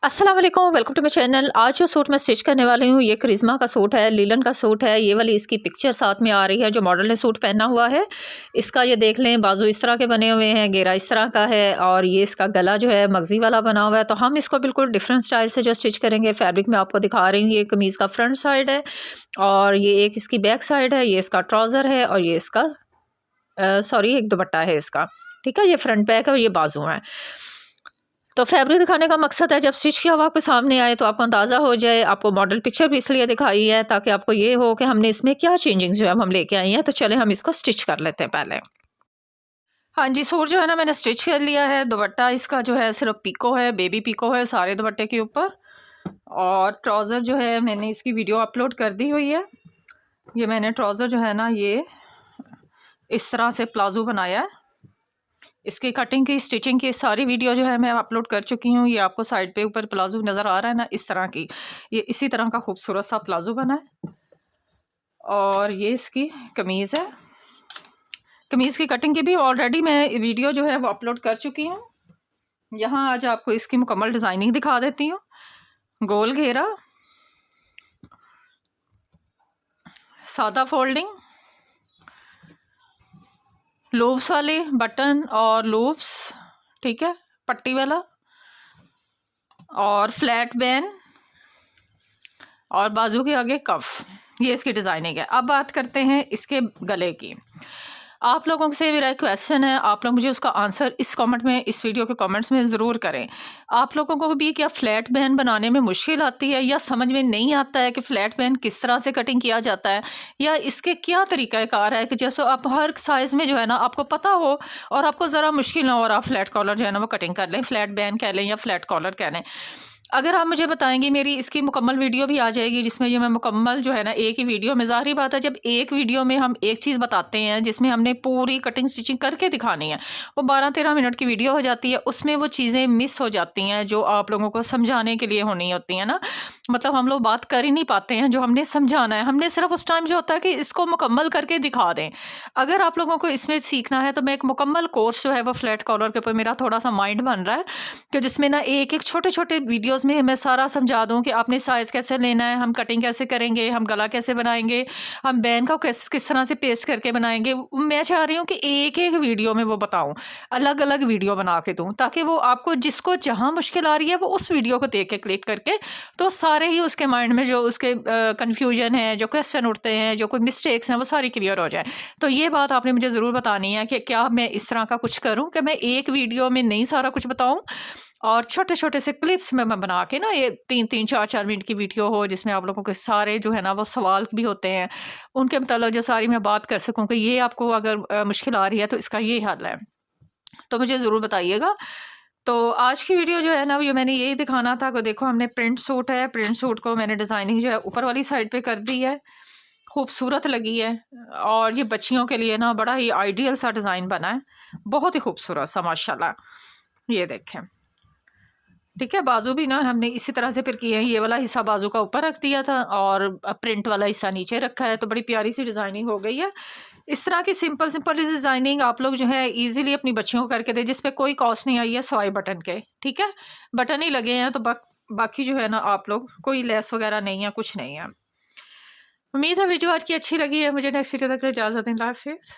अस्सलाम वालेकुम, welcome to my channel. आज जो सूट मैं स्टिच करने वाली हूँ ये करिश्मा का सूट है, लीलन का सूट है। ये वाली इसकी पिक्चर साथ में आ रही है जो मॉडल ने सूट पहना हुआ है। इसका ये देख लें, बाजू इस तरह के बने हुए हैं, घेरा इस तरह का है और ये इसका गला जो है मगजी वाला बना हुआ है। तो हम इसको बिल्कुल डिफरेंट स्टाइल से जो स्टिच करेंगे। फैब्रिक में आपको दिखा रही हूँ, ये कमीज़ का फ्रंट साइड है और ये एक इसकी बैक साइड है, ये इसका ट्राउज़र है और ये इसका सॉरी एक दुपट्टा है इसका। ठीक है, ये फ्रंट बैक है और ये बाजू है। तो फैब्रिक दिखाने का मकसद है जब स्टिच किया हुआ आपके सामने आए तो आपको अंदाज़ा हो जाए। आपको मॉडल पिक्चर भी इसलिए दिखाई है ताकि आपको ये हो कि हमने इसमें क्या चेंजिंग जो है हम लेके आई हैं। तो चले हम इसको स्टिच कर लेते हैं पहले। हाँ जी, सूट जो है ना मैंने स्टिच कर लिया है। दुपट्टा इसका जो है सिर्फ पिको है, बेबी पिको है सारे दुपट्टे के ऊपर। और ट्राउज़र जो है मैंने इसकी वीडियो अपलोड कर दी हुई है। ये मैंने ट्राउज़र जो है ना ये इस तरह से प्लाजो बनाया है। इसकी कटिंग की, स्टिचिंग की सारी वीडियो जो है मैं अपलोड कर चुकी हूँ। ये आपको साइड पे ऊपर प्लाजो नज़र आ रहा है ना, इस तरह की। ये इसी तरह का खूबसूरत सा प्लाजो बना है और ये इसकी कमीज़ है। कमीज़ की कटिंग की भी ऑलरेडी मैं वीडियो जो है वो अपलोड कर चुकी हूँ। यहाँ आज आपको इसकी मुकम्मल डिज़ाइनिंग दिखा देती हूँ। गोल घेरा, सादा फोल्डिंग, लूप्स वाले बटन और लूप्स, ठीक है, पट्टी वाला और फ्लैट बैन और बाजू के आगे कफ। ये इसकी डिज़ाइनिंग है। अब बात करते हैं इसके गले की। आप लोगों से मेरा एक क्वेश्चन है, आप लोग मुझे उसका आंसर इस कमेंट में, इस वीडियो के कमेंट्स में ज़रूर करें। आप लोगों को भी क्या फ्लैट बैन बनाने में मुश्किल आती है या समझ में नहीं आता है कि फ़्लैट बैन किस तरह से कटिंग किया जाता है, या इसके क्या तरीक़ाकार है कि जैसे आप हर साइज़ में जो है ना आपको पता हो और आपको ज़रा मुश्किल ना हो और आप फ्लैट कॉलर जो है ना वो कटिंग कर लें, फ्लैट बैन कह लें या फ्लैट कॉलर कह लें। अगर आप मुझे बताएँगी, मेरी इसकी मुकम्मल वीडियो भी आ जाएगी जिसमें ये मैं मुकम्मल जो है ना एक ही वीडियो में, ज़ाहिर बात है जब एक वीडियो में हम एक चीज़ बताते हैं जिसमें हमने पूरी कटिंग स्टिचिंग करके दिखानी है, वो 12-13 मिनट की वीडियो हो जाती है। उसमें वो चीज़ें मिस हो जाती हैं जो आप लोगों को समझाने के लिए होनी होती हैं ना। मतलब हम लोग बात कर ही नहीं पाते हैं जो हमने समझाना है। हमने सिर्फ उस टाइम जो होता है कि इसको मुकम्मल करके दिखा दें। अगर आप लोगों को इसमें सीखना है तो मैं एक मुकम्मल कोर्स जो है वो फ्लैट कॉलर के ऊपर मेरा थोड़ा सा माइंड बन रहा है कि जिसमें ना एक-एक छोटे-छोटे वीडियोज़ में मैं सारा समझा दूँ कि आपने साइज़ कैसे लेना है, हम कटिंग कैसे करेंगे, हम गला कैसे बनाएँगे, हम बैन को किस तरह से पेस्ट करके बनाएँगे। मैं चाह रही हूँ कि एक-एक वीडियो में वो बताऊँ, अलग-अलग वीडियो बना के दूँ ताकि वो आपको जिसको जहाँ मुश्किल आ रही है वो उस वीडियो को देख के क्लिक करके तो सारे ही उसके माइंड में जो उसके कन्फ्यूजन है, जो क्वेश्चन उठते हैं, जो कोई मिस्टेक्स हैं वो सारी क्लियर हो जाए। तो ये बात आपने मुझे ज़रूर बतानी है कि क्या मैं इस तरह का कुछ करूँ कि मैं एक वीडियो में नहीं सारा कुछ बताऊँ और छोटे-छोटे से क्लिप्स में मैं बना के ना ये 3-3 4-4 मिनट की वीडियो हो जिसमें आप लोगों के सारे जो है ना वो सवाल भी होते हैं, उनके मतलब जो सारी मैं बात कर सकूँ कि ये आपको अगर मुश्किल आ रही है तो इसका ये हल है। तो मुझे ज़रूर बताइएगा। तो आज की वीडियो जो है ना ये मैंने यही दिखाना था कि देखो हमने प्रिंट सूट है, प्रिंट सूट को मैंने डिज़ाइनिंग जो है ऊपर वाली साइड पे कर दी है। खूबसूरत लगी है और ये बच्चियों के लिए ना बड़ा ही आइडियल सा डिज़ाइन बना है। बहुत ही खूबसूरत सा माशाल्लाह। ये देखें। ठीक है, बाजू भी ना हमने इसी तरह से फिर किए हैं। ये वाला हिस्सा बाजू का ऊपर रख दिया था और प्रिंट वाला हिस्सा नीचे रखा है, तो बड़ी प्यारी सी डिज़ाइनिंग हो गई है। इस तरह की सिंपल सिंपल डिज़ाइनिंग आप लोग जो है ईज़िली अपनी बच्चियों को करके दें, जिस पे कोई कॉस्ट नहीं आई है सिवाय बटन के। ठीक है? बटन ही लगे हैं तो बाकी जो है ना आप लोग कोई लेस वगैरह नहीं है, कुछ नहीं है। उम्मीद है वीडियो आज की अच्छी लगी है। मुझे नेक्स्ट वीडियो तक इजाज़त दें। अल्लाह हाफ़िज़।